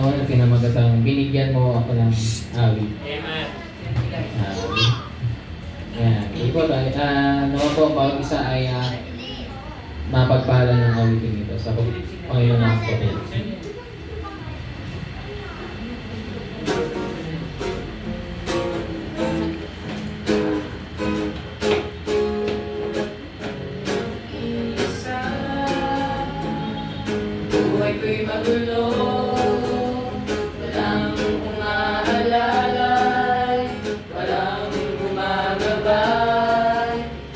Panginoon na pinamagatang binigyan mo ako ng awit. Amen. Yan. Ikaw tayo. Nawa po, bawat isa ay mapagpahala ng awitin ito sa Panginoon ng Panginoon. Buhay ko'y magulo, walang umaalalay, walang gumagabay,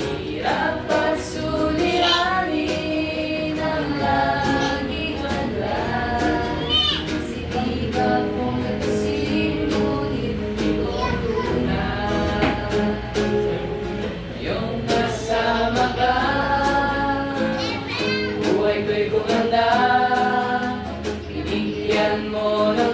hirap at suliranin ang laging hadlang. Sikap mong nagsisim, ngunit di ko tunay. Ngayong kasama ka, buhay ko'y gumanda. Binigyan mo ng